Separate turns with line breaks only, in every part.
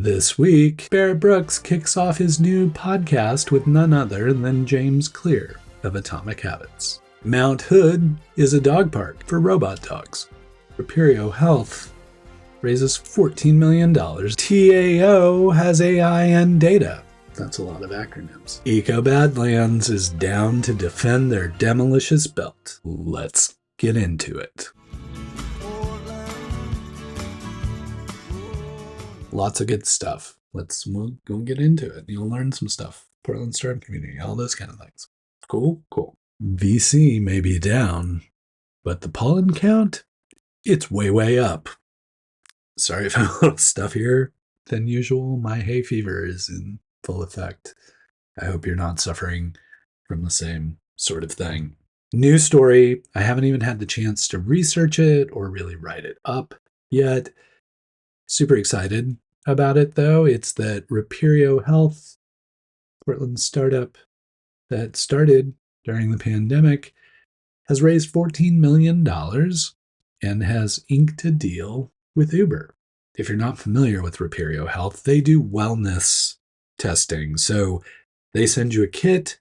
This week, Barrett Brooks kicks off his new podcast with none other than James Clear of Atomic Habits. Mount Hood is a dog park for robot dogs. Reperio Health raises $14 million. TAO has AI and data. That's a lot of acronyms. Eco Badlands is down to defend their Demolicious belt. Let's get into it. Lots of good stuff. We'll go get into it. You'll learn some stuff. Portland startup community, all those kind of things. Cool. VC may be down, but the pollen count, it's way up. Sorry if I'm a little stuffier than usual. My hay fever is in full effect. I hope you're not suffering from the same sort of thing. News story. I haven't even had the chance to research it or really write it up yet. Super excited about it, though. It's that Reperio Health, Portland startup that started during the pandemic, has raised $14 million and has inked a deal with Uber. If you're not familiar with Reperio Health, they do wellness testing. So they send you a kit.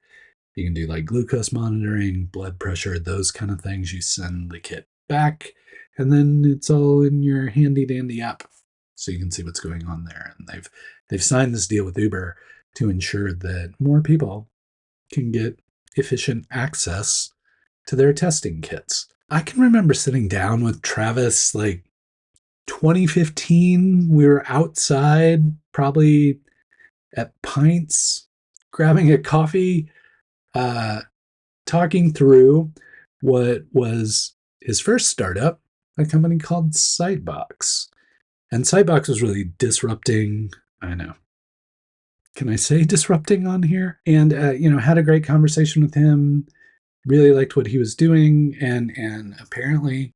You can do like glucose monitoring, blood pressure, those kind of things. You send the kit back, and then it's all in your handy dandy app. So you can see what's going on there. And they've signed this deal with Uber to ensure that more people can get efficient access to their testing kits. I can remember sitting down with Travis like 2015. We were outside, probably at Pints, grabbing a coffee, talking through what was his first startup, a company called Sitebox. And Sitebox was really disrupting. I know. Can I say disrupting on here? And, had a great conversation with him. Really liked what he was doing. And apparently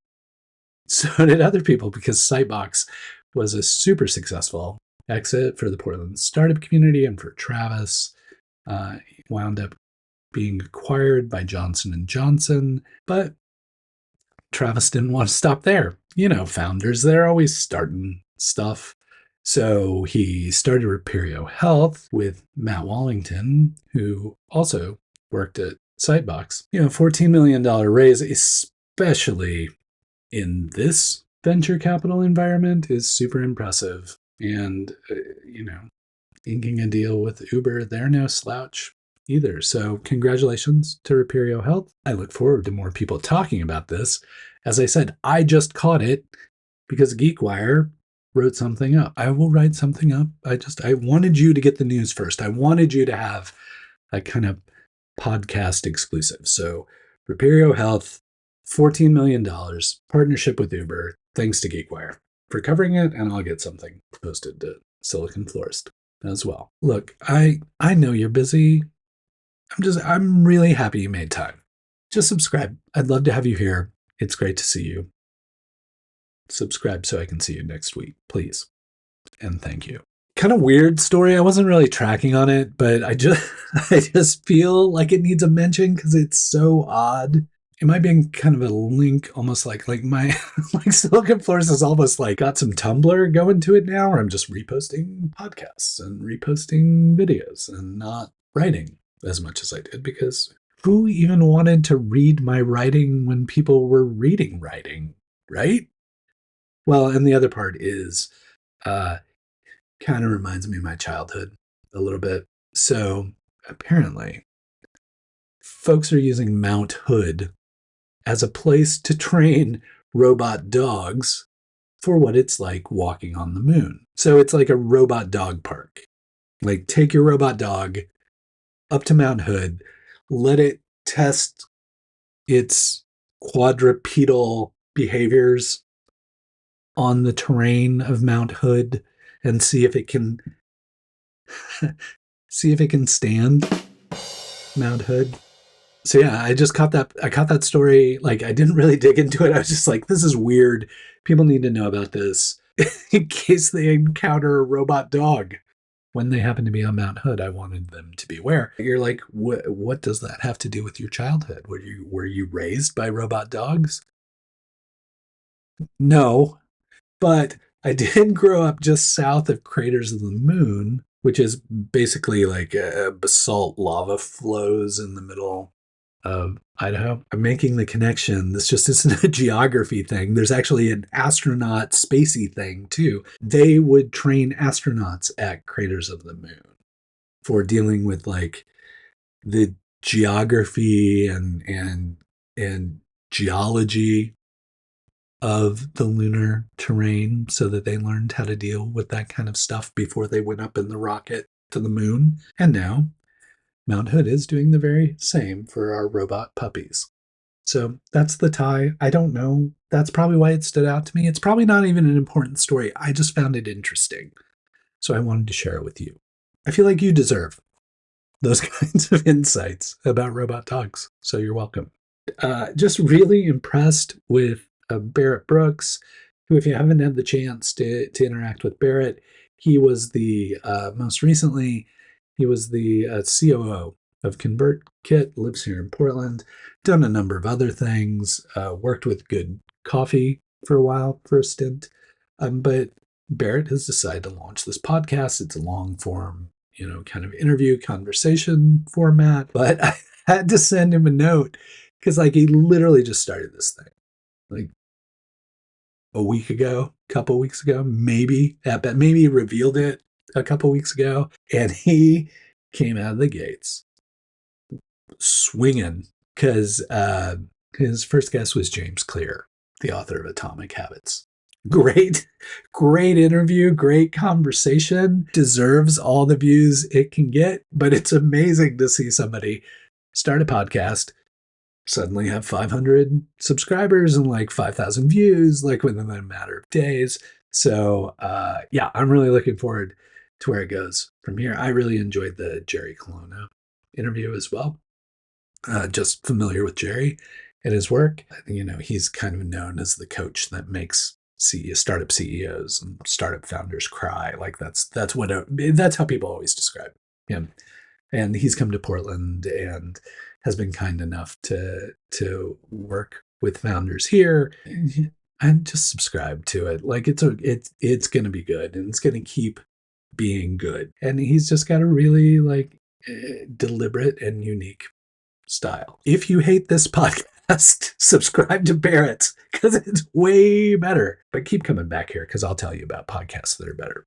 so did other people, because Sitebox was a super successful exit for the Portland startup community and for Travis. Wound up being acquired by Johnson & Johnson. But Travis didn't want to stop there. Founders, they're always starting stuff. So he started Reperio Health with Matt Wallington, who also worked at Sitebox. $14 million raise, especially in this venture capital environment, is super impressive. And, inking a deal with Uber, they're no slouch either. So congratulations to Reperio Health. I look forward to more people talking about this. As I said, I just caught it because GeekWire wrote something up. I will write something up. I wanted you to get the news first. I wanted you to have a kind of podcast exclusive. So Reperio Health, $14 million, partnership with Uber. Thanks to GeekWire for covering it. And I'll get something posted to Silicon Florist as well. Look, I know you're busy. I'm really happy you made time. Just subscribe. I'd love to have you here. It's great to see you. Subscribe so I can see you next week, please. And thank you. Kind of weird story. I wasn't really tracking on it, but I just feel like it needs a mention because it's so odd. It might be kind of a link, almost like my like Silicon Florist has almost like got some Tumblr going to it now, where I'm just reposting podcasts and reposting videos and not writing as much as I did, because who even wanted to read my writing when people were reading writing, right? Well, and the other part is kind of reminds me of my childhood a little bit. So apparently, folks are using Mount Hood as a place to train robot dogs for what it's like walking on the moon. So it's like a robot dog park. Like, take your robot dog up to Mount Hood, let it test its quadrupedal behaviors on the terrain of Mount Hood and see if it can stand Mount Hood. So yeah, I caught that story. Like, I didn't really dig into it. I was just like, this is weird. People need to know about this in case they encounter a robot dog when they happen to be on Mount Hood. I wanted them to be aware. You're like, what does that have to do with your childhood? Were you raised by robot dogs? No, but I did grow up just south of Craters of the Moon, which is basically like basalt lava flows in the middle of Idaho. I'm making the connection. This just isn't a geography thing. There's actually an astronaut spacey thing too. They would train astronauts at Craters of the Moon for dealing with like the geography and geology of the lunar terrain so that they learned how to deal with that kind of stuff before they went up in the rocket to the moon. And now Mount Hood is doing the very same for our robot puppies. So that's the tie. I don't know. That's probably why it stood out to me. It's probably not even an important story. I just found it interesting. So I wanted to share it with you. I feel like you deserve those kinds of insights about robot dogs. So you're welcome. Just really impressed with Barrett Brooks, who, if you haven't had the chance to interact with Barrett, he was the most recently, he was the COO of ConvertKit, lives here in Portland, done a number of other things, worked with Good Coffee for a while, for a stint. But Barrett has decided to launch this podcast. It's a long form, kind of interview conversation format. But I had to send him a note because, like, he literally just started this thing, like a week ago, a couple weeks ago, maybe. Maybe he revealed it a couple weeks ago, and he came out of the gates swinging because his first guest was James Clear, the author of Atomic Habits. Great interview, great conversation, deserves all the views it can get, but it's amazing to see somebody start a podcast, suddenly have 500 subscribers and like 5,000 views, like within a matter of days. So yeah, I'm really looking forward to where it goes from here. I really enjoyed the Jerry Colonna interview as well. Just familiar with Jerry and his work. He's kind of known as the coach that makes startup CEOs and startup founders cry. Like that's how people always describe him. And he's come to Portland and has been kind enough to work with founders here. And just subscribe to it. Like it's going to be good, and it's going to keep being good. And he's just got a really deliberate and unique style. If you hate this podcast, subscribe to Barrett's because it's way better. But keep coming back here because I'll tell you about podcasts that are better.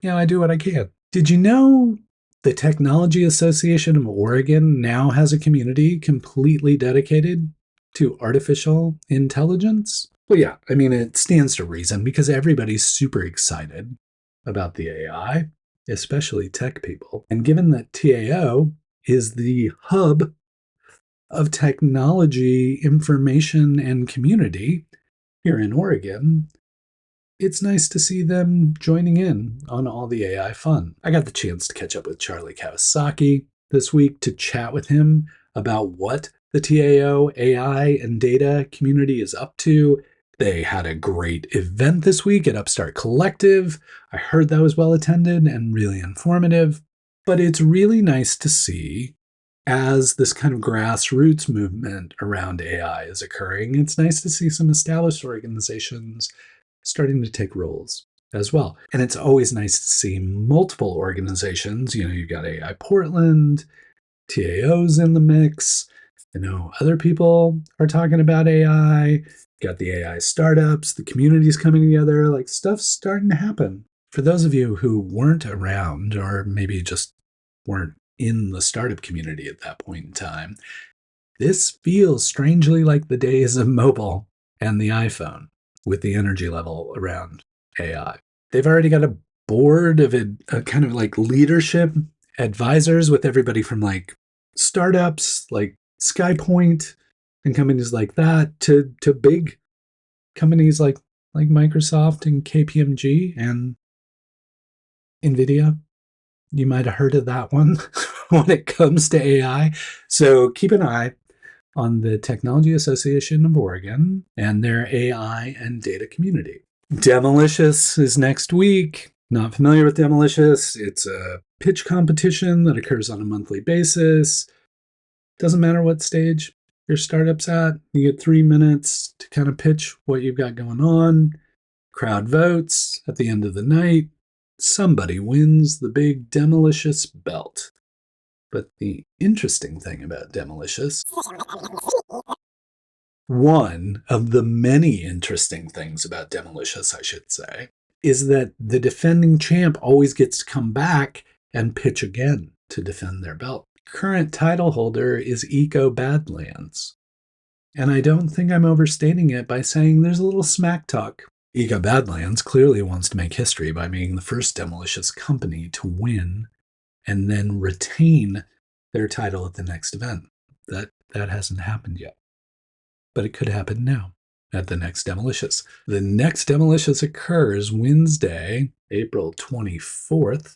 I do what I can. Did you know the Technology Association of Oregon now has a community completely dedicated to artificial intelligence? Well, yeah, it stands to reason because everybody's super excited about the AI, especially tech people. And given that TAO is the hub of technology, information, and community here in Oregon, it's nice to see them joining in on all the AI fun. I got the chance to catch up with Charlie Kawasaki this week to chat with him about what the TAO AI and data community is up to. They had a great event this week at Upstart Collective. I heard that was well attended and really informative. But it's really nice to see, as this kind of grassroots movement around AI is occurring, it's nice to see some established organizations starting to take roles as well. And it's always nice to see multiple organizations. You've got AI Portland, TAO's in the mix. Other people are talking about AI. You've got the AI startups, the communities coming together, like stuff's starting to happen. For those of you who weren't around or maybe just weren't in the startup community at that point in time, this feels strangely like the days of mobile and the iPhone with the energy level around AI. They've already got a board of a kind of like leadership advisors with everybody from like startups like SkyPoint and companies like that to big companies like Microsoft and KPMG and NVIDIA. You might have heard of that one when it comes to AI. So keep an eye on the Technology Association of Oregon and their AI and data community. Demolicious is next week. Not familiar with Demolicious. It's a pitch competition that occurs on a monthly basis. Doesn't matter what stage your startup's at. You get 3 minutes to kind of pitch what you've got going on. Crowd votes. At the end of the night, somebody wins the big Demolicious belt. But the interesting thing about Demolicious, one of the many interesting things about Demolicious, I should say, is that the defending champ always gets to come back and pitch again to defend their belt. Current title holder is Eco Badlands. And I don't think I'm overstating it by saying there's a little smack talk. Eco Badlands clearly wants to make history by being the first Demolicious company to win and then retain their title at the next event. That hasn't happened yet. But it could happen now at the next Demolicious. The next Demolicious occurs Wednesday, April 24th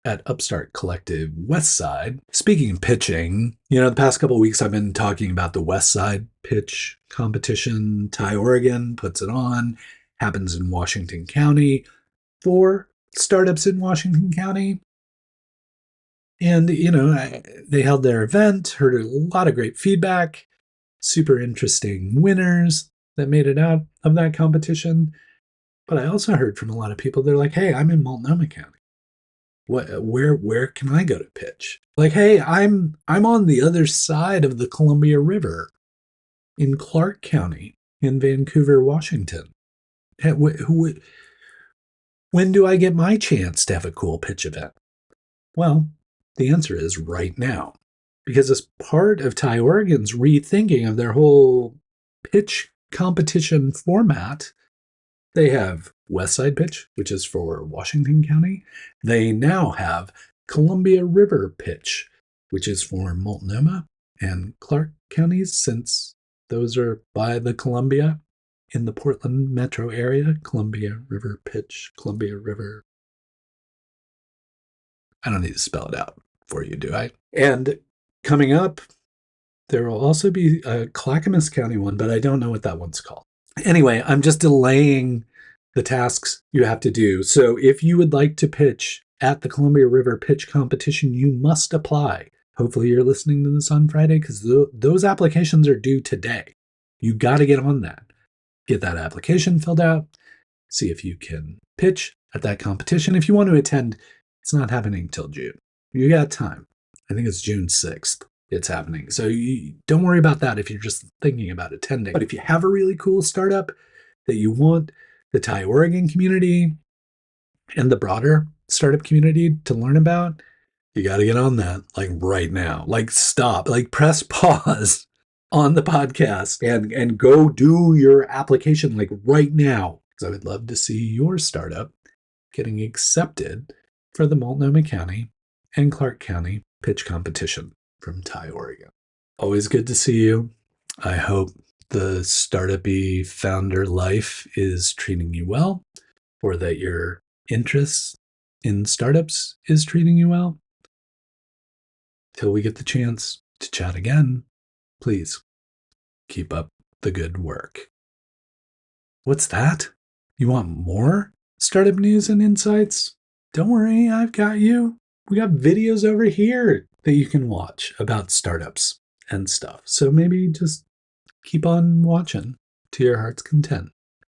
at Upstart Collective West Side. Speaking of pitching, the past couple of weeks I've been talking about the West Side pitch competition. TAO Oregon puts it on, happens in Washington County for startups in Washington County. And, they held their event, heard a lot of great feedback, super interesting winners that made it out of that competition. But I also heard from a lot of people, they're like, hey, I'm in Multnomah County. Where can I go to pitch? Like, hey, I'm on the other side of the Columbia River in Clark County in Vancouver, Washington. When do I get my chance to have a cool pitch event? Well, the answer is right now. Because as part of TAO Oregon's rethinking of their whole pitch competition format, they have West Side Pitch, which is for Washington County. They now have Columbia River Pitch, which is for Multnomah and Clark counties, since those are by the Columbia in the Portland metro area. Columbia River Pitch, Columbia River. I don't need to spell it out for you, do I? And coming up, there will also be a Clackamas County one, but I don't know what that one's called. Anyway, I'm just delaying the tasks you have to do. So if you would like to pitch at the Columbia River Pitch Competition, you must apply. Hopefully you're listening to this on Friday, because those applications are due today. You got to get on that. Get that application filled out. See if you can pitch at that competition. If you want to attend, it's not happening till June. You got time. I think it's June 6th. It's happening. So don't worry about that if you're just thinking about attending. But if you have a really cool startup that you want the TAO Oregon community and the broader startup community to learn about, you got to get on that like right now. Like stop, like press pause on the podcast and go do your application like right now. Because I would love to see your startup getting accepted for the Multnomah County and Clark County pitch competition from TAO Oregon. Always good to see you. I hope the startup-y founder life is treating you well, or that your interest in startups is treating you well. Till we get the chance to chat again, please keep up the good work. What's that? You want more startup news and insights? Don't worry, I've got you. We got videos over here that you can watch about startups and stuff. So maybe just keep on watching to your heart's content.